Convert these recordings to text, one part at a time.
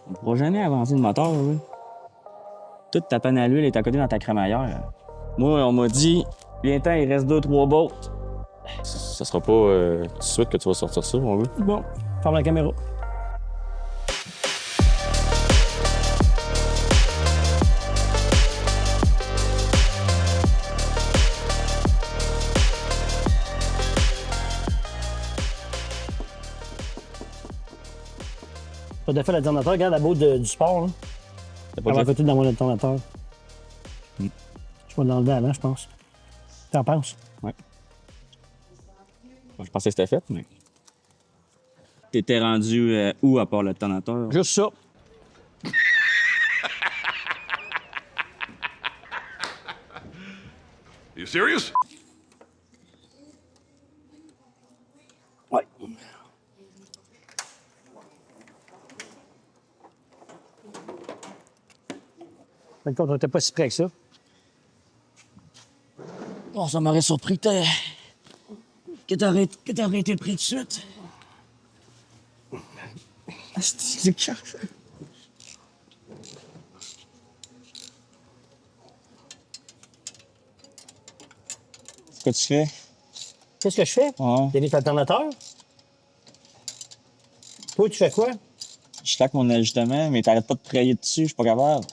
On ne pourra jamais avancer le moteur, là. Toute ta panne à l'huile est à côté dans ta crémaillère. Moi, on m'a dit, viens-t'en, il reste 2-3 bottes. Ça sera pas tout de suite que tu vas sortir ça, mon gars. Bon, ferme la caméra. Pas de fait l'alternateur, regarde la botte du sport, là. T'as pas Elle va à déjà- côté dans mon alternateur. Je vais l'enlever avant, je pense. T'en penses? Je pensais que c'était fait, mais. T'étais rendu où à part le tonateur? Juste ça. You serious? Ouais. Fin de compte, on n'était pas si près que ça. Bon, ça m'aurait surpris que t'aurais été pris tout de suite. C'est que... Qu'est-ce que tu fais? Qu'est-ce que je fais? Ouais. T'es l'alternateur? Toi, tu fais quoi? Je claque mon ajustement, mais t'arrêtes pas de travailler dessus, je suis pas capable.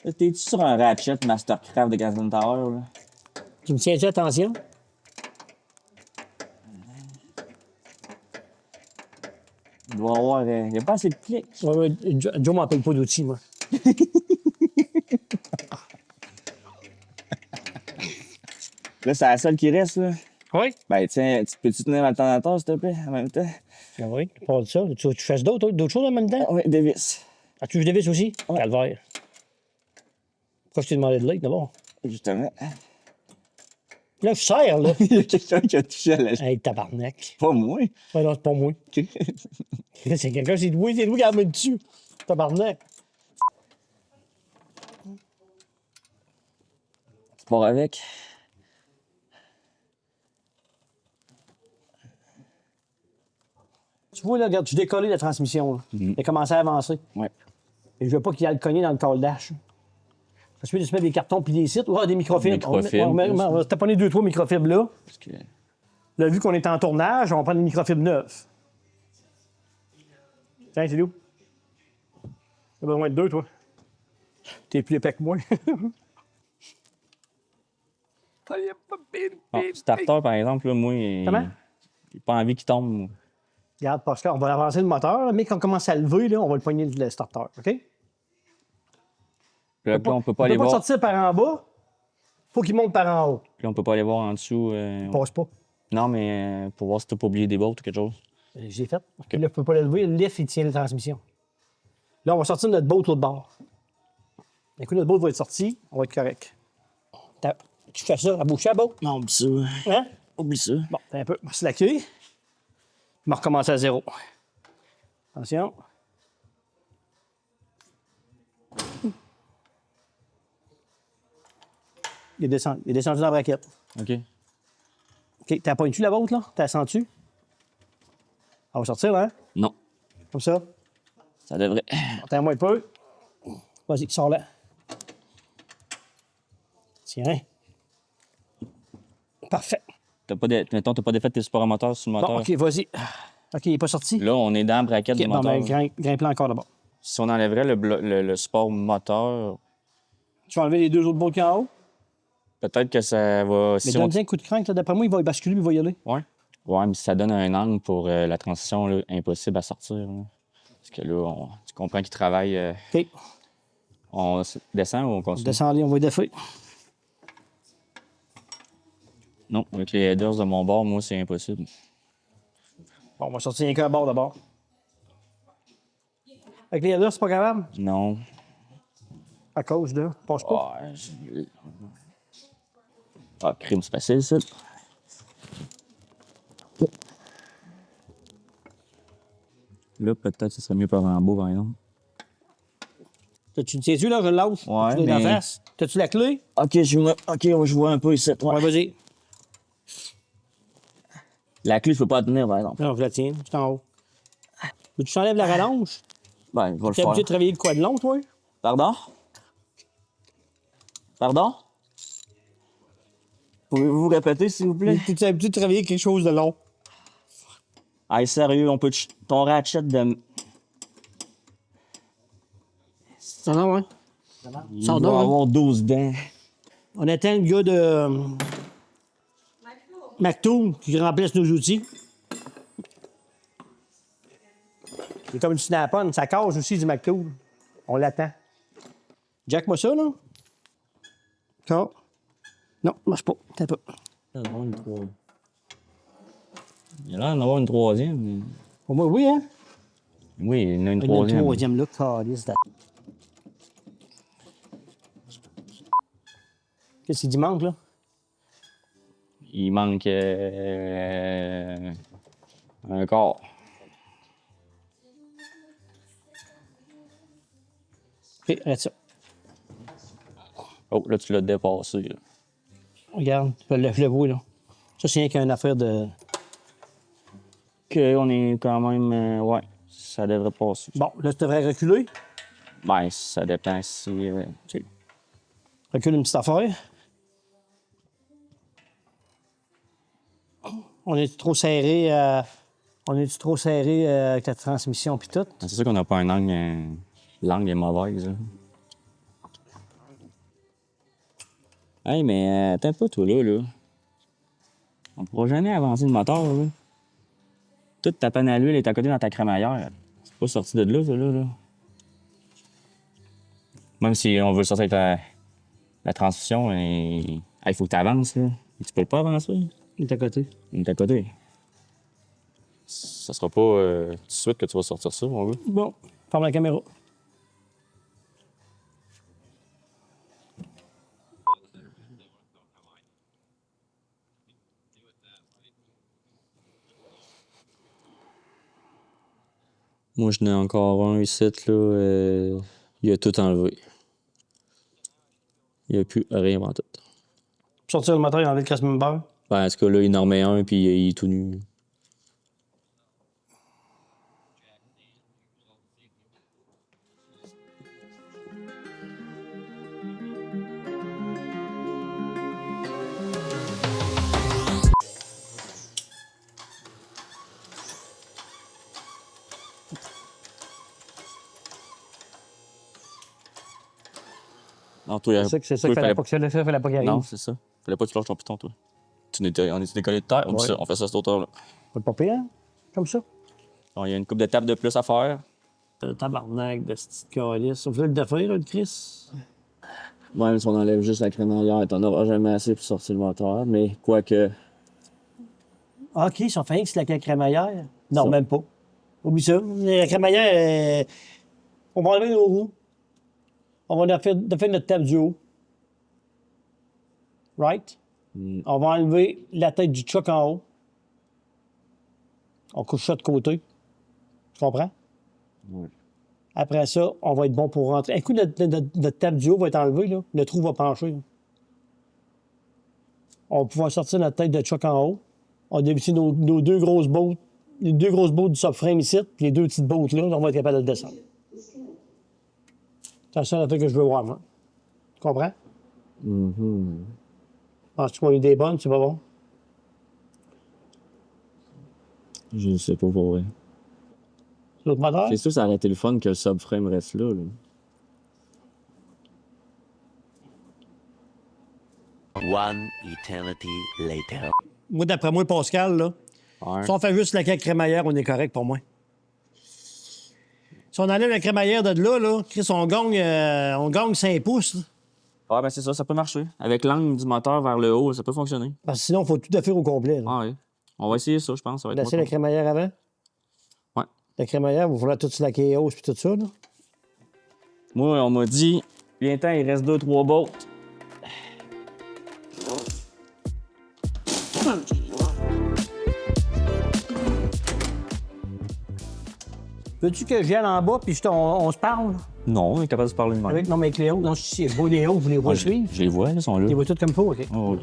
Là, t'es-tu sur un ratchet Mastercraft de Gazon Tower, là? Tu me tiens-tu attention? Il doit y avoir... y a pas assez de clics. Ouais, ouais, Joe m'en paye pas d'outils, moi. Là, c'est la seule qui reste, là. Oui? Ben, tiens, peux-tu tenir l'alternateur, s'il te plaît, en même temps? Ah oui, pas de ça. Tu fais d'autres choses en même temps? Ah oui, Davis. Ah, tu veux des vis aussi? Ouais. Calvaire. Pourquoi je t'ai demandé de l'aide d'abord? Justement. Là, je sers, là. Il y a quelqu'un qui a touché à la... Hey, tabarnak. Pas moi. Ouais, non, c'est pas moi. C'est quelqu'un, c'est Louis qui a mis dessus. Tabarnak. Tu pars avec. Tu vois, là, regarde, tu décolles la transmission, là. Il a commencé à avancer. Ouais. Et je veux pas qu'il aille le cogner dans le call dash. Parce que tu mets des cartons puis des sites. Ouais, des microfibres. Microfibres, On va se taponner 2-3 microfibres là. Parce que... Là, vu qu'on est en tournage, on va prendre des microfibres neuves. Tiens, c'est où? T'as besoin de 2, toi. T'es plus épais que moi. Bon, starter, par exemple, là, moi, Comment? j'ai pas envie qu'il tombe. Regarde, Pascal, on va avancer le moteur, là, mais quand on commence à lever, là, on va le poigner le starter, OK? Puis là, on peut pas On aller peut pas voir. sortir par en bas. Faut qu'il monte par en haut. Puis là, on peut pas aller voir en dessous. Passe pas. Non, mais pour voir si t'as pas oublié des bolts ou quelque chose. J'ai fait. Là, je peux pas le lever. Le lift, il tient la transmission. Là, on va sortir notre boat l'autre bord. D'un coup, notre boat va être sorti. On va être correct. Tu fais ça à boucher à boat? Non, oublie ça. Hein? Oublie ça. Bon, un peu. On va se laquer. On va recommencer à zéro. Attention. Il est descendu dans la braquette. OK. OK. T'as pointu la vôtre, là? T'as senti? On va sortir, là, hein? Non. Comme ça. Ça devrait. Attends moi un peu. Vas-y, sors là. Tiens. Parfait. Mettons, t'as pas défait tes supports moteurs sur le moteur. Bon, OK, vas-y. OK, il n'est pas sorti. Là, on est dans la braquette OK, du bon, moteur. ben, grimpe-le encore d'abord. Si on enlèverait le support moteur, Tu vas enlever les deux autres bolts qui sont en haut. peut-être que ça va... Mais Si on... donne-y un coup de crank, là. D'après moi, il va basculer, il va y aller. Ouais. Ouais, mais ça donne un angle pour la transition là, impossible à sortir. Là. Parce que là, tu comprends qu'il travaille... OK. On descend ou on continue? Descendez, on va y défaire. Non, avec les headers de mon bord, moi, c'est impossible. Bon, on va sortir un cas à bord d'abord. Avec les headers, c'est pas capable? Non. À cause de. Passe pas. Crime, c'est facile, ça. Là, peut-être ce serait mieux par en bas, par exemple. Tu tiens-tu, là? Je le lâche. Ouais, Tu l'as dans mais- la face. T'as-tu la clé? OK, je vois un peu ici. Ouais, vas-y. La clé, je peux pas la tenir, par exemple. Non, je la tiens, c'est en haut. Tu t'enlèves la rallonge? Ben, je vais le T'es faire. habitué de travailler de quoi de long, toi? Pardon? Pardon? Pouvez-vous répéter, s'il vous plaît? Tu es habitué de travailler quelque chose de long. Hey, sérieux, on peut ton ratchet de... Ça va, ouais. Il Ça doit va, hein? avoir 12 dents. On attend le gars de McTool qui remplace nos outils. C'est comme du snap-on, ça casse aussi du McTool. On l'attend. Jack-moi ça, là. Ça. Non, marche pas. T'as pas. Il y a l'air d'en avoir une troisième. mais- Au moins, oui, hein? Oui, il y en a une Il y a troisième. une troisième, là. Calice, qu'est-ce qu'il dit manque, là? Il manque un corps. OK, arrête ça. Oh, là, tu l'as dépassé. Là. Regarde, je le vois, là. Ça, c'est rien qu'une affaire de... OK, on est quand même... ouais, ça devrait passer. Bon, là, tu devrais reculer. Ben, ça dépend si... tu sais. Recule une petite affaire. On est trop serré, avec la transmission puis tout? C'est sûr qu'on n'a pas un angle... L'angle est mauvaise. Là. Hey, mais t'as pas toi là. On pourra jamais avancer le moteur, là. Toute ta panne à l'huile est à côté dans ta crémaillère. C'est pas sorti de là, ça, là. Même si on veut sortir avec la transmission, il faut que tu avances, là. Tu peux pas avancer. Il est à côté. Il est à côté. Ça sera pas tout de suite que tu vas sortir ça, mon gars. Bon, ferme la caméra. Moi, je n'ai encore un ici, là. Il a tout enlevé. Il n'y a plus rien en tout. Pour sortir le moteur, il a enlevé le casse-member. Ben, en tout cas, là, il en remet un, puis il est tout nu. Non, toi, C'est ça qu'il fallait pas que ça, fallait pas qu'il arrive. Non, c'est ça. Fallait pas que tu lâches ton piton, toi. On est décollé de terre. Ouais. On fait ça à cette hauteur-là. Pas de papier, hein? Comme ça. Bon, il y a une couple d'étapes de plus à faire. Tabarnak de ce petit calice. On fait le défaire, là, le Chris. Même si on enlève juste la crémaillère, t'en auras jamais assez pour sortir le moteur. Mais quoique. Ah, OK, ils sont faits que c'est la crémaillère. Non, Ça. même pas. Oublie ça. La crémaillère, on va enlever nos roues. On va faire notre table du haut. Right? On va enlever la tête du truck en haut. On couche ça de côté. Tu comprends? Ouais. Après ça, on va être bon pour rentrer. Écoute, notre table du haut va être enlevée, là. Le trou va pencher. Là. On va pouvoir sortir notre tête de truck en haut. On va débuter nos deux grosses bottes. Les deux grosses bottes du subframe ici, puis les deux petites bottes là, on va être capable de le descendre. C'est ça la truc que je veux voir, moi. Tu comprends? Penses-tu qu'on a eu des bonnes, c'est pas bon? Je sais pas pour vrai. L'autre moteur? C'est sûr, ça aurait été le fun que le subframe reste là. One eternity later. Moi, d'après moi, Pascal, là, Ouais. si on fait juste la crémaillère, on est correct pour moi. Si on enlève la crémaillère de là, Chris, on gagne 5 pouces. Là. Ah, ben c'est ça, ça peut marcher. Avec l'angle du moteur vers le haut, ça peut fonctionner. Parce que sinon, il faut tout à faire au complet. Là. Ah oui. On va essayer ça, je pense. Ça va être Laisser moins la crémaillère avant. Ouais. La crémaillère, il va falloir tout slacker les hausses puis tout ça. Là. Moi, on m'a dit, bientôt, il reste 2-3 bottes. Veux-tu que j'aille en bas puis on se parle? Non, on est capable de se parler de même. Avec, non, mais avec les hauts. Non, si je vois les hauts, vous les voyez suivre. Je les vois, ils sont là. Les vois toutes comme il faut, OK. Oh,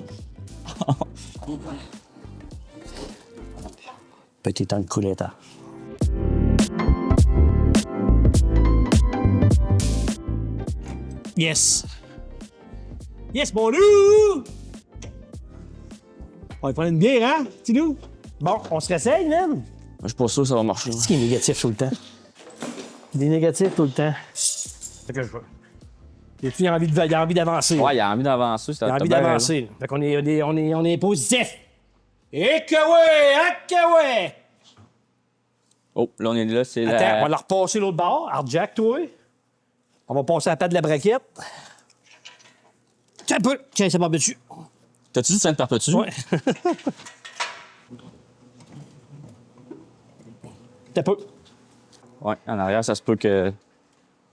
Petit temps de couler tard. Yes! Yes, mon loup! On va prendre une bière, hein, petit loup? Bon, on se réessaye, man? Je suis pas sûr que ça va marcher. Qu'est-ce qui est négatif tout le temps? Des négatifs tout le temps. Fait que je vois. Il a envie d'avancer. Ouais, il a envie d'avancer. Il a envie d'avancer. Fait qu'on est positif. Et que ouais! Oh, là, on est là, c'est Attends, on va la... la repasser l'autre bord. Hard-jack, toi. On va passer à la patte de la braquette. Tiens un peu. Tiens, ça m'a dessus. T'as-tu dit Sainte-Perpétue? Ouais. T'as peu. Ouais, en arrière, ça se peut que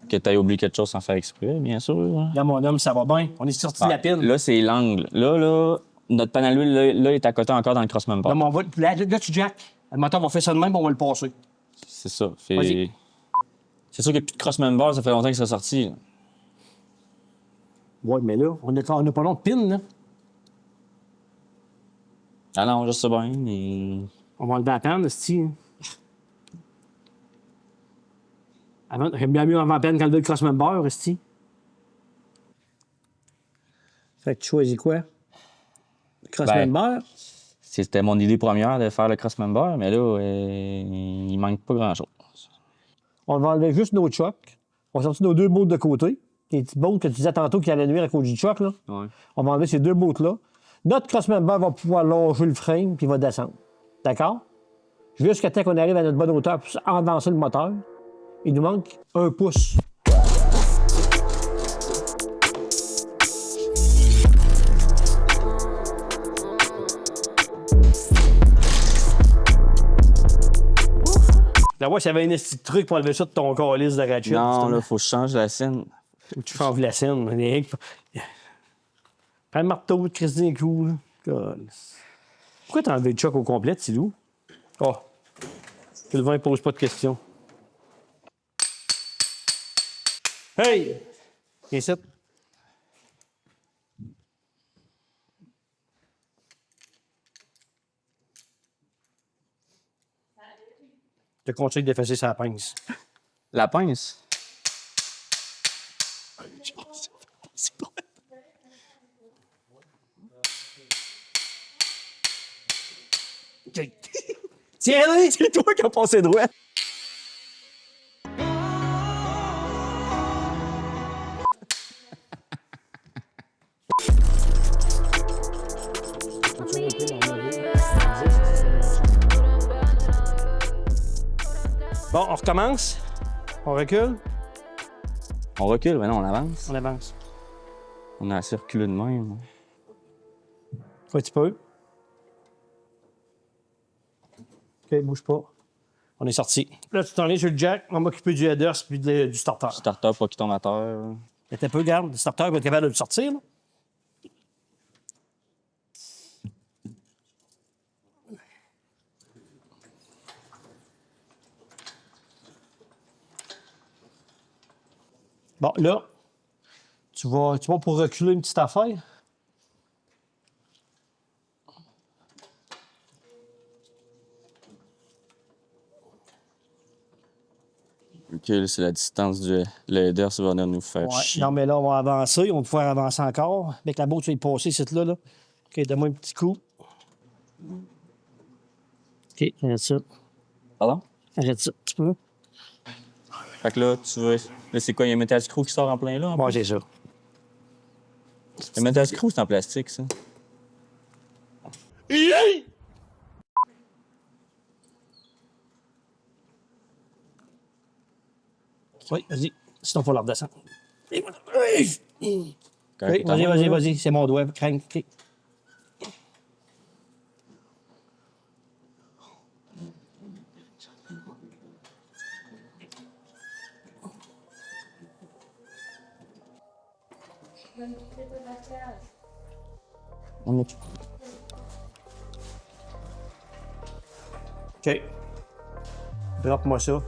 t'aies oublié quelque chose sans faire exprès, bien sûr. Hein. Là, mon homme, ça va bien. On est sorti de la pine. Là, c'est l'angle. Là, notre panel d'huile, là, est à côté encore dans le cross-member. Là, mais là, tu jack. Le moteur, on va faire ça de même, on va le passer. C'est ça. Vas-y. C'est sûr qu'il n'y a plus de cross-member, ça fait longtemps que c'est sorti. Là. Ouais, mais là, on n'a pas long de pin, là. Ah non, je sais bien, mais... On va enlever la panne, c'est J'aime bien mieux avant la peine qu'enlever le cross-member, esti. Fait que tu choisis quoi? Le cross-member? C'était mon idée première de faire le cross-member, mais là, il manque pas grand-chose. On va enlever juste nos chocs. On va sortir nos 2 bottes de côté. Les petites bottes que tu disais tantôt qui allaient nuire à cause du choc, là. Ouais. On va enlever ces 2 bottes-là. Notre cross-member va pouvoir longer le frame puis il va descendre. D'accord? Jusqu'à temps qu'on arrive à notre bonne hauteur pour avancer le moteur. Il nous manque 1 pouce. Là, ouais, s'il y avait un petit truc pour enlever ça de ton calice de ratchet. Non, là, faut que je change la scène. Faut que tu changes la scène. Prends le marteau de Christine Coup. Pourquoi t'as enlevé le choc au complet, Tilou? Oh. Que le vin pose pas de questions. Hey! Viens ici. Je te conseille d'effacer sa pince. La pince? C'est bon. Tiens, c'est toi qui as passé droit. Bon, on recommence. On recule. On recule, mais non, on avance. On avance. On a assez reculé de même. Un petit peu. OK, bouge pas. On est sorti. Là, tu t'en es sur le jack. On va m'occuper du headers puis du starter. Starter, pas qu'il tombe à terre. T'es un peu, garde. Le starter va être capable de le sortir, là. Bon, là, tu vas pour reculer une petite affaire. Recul, c'est la distance du header, ça va venir nous faire Ouais. chier. Non, mais là, on va avancer. On va pouvoir avancer encore. Avec la botte, tu vas y passer, cette là. OK, donne-moi un petit coup. OK, arrête ça. Pardon? Arrête ça, un petit peu. Fait que là, tu veux... Là, c'est quoi? Il y a un métal screw qui sort en plein là? Moi, c'est ça. Le métal screw, c'est en plastique, ça. Oui, vas-y. Sinon, il faut la redescendre. Oui, Correct, vas-y. C'est mon doigt. Crank. OK. On est... OK. Drop-moi ça.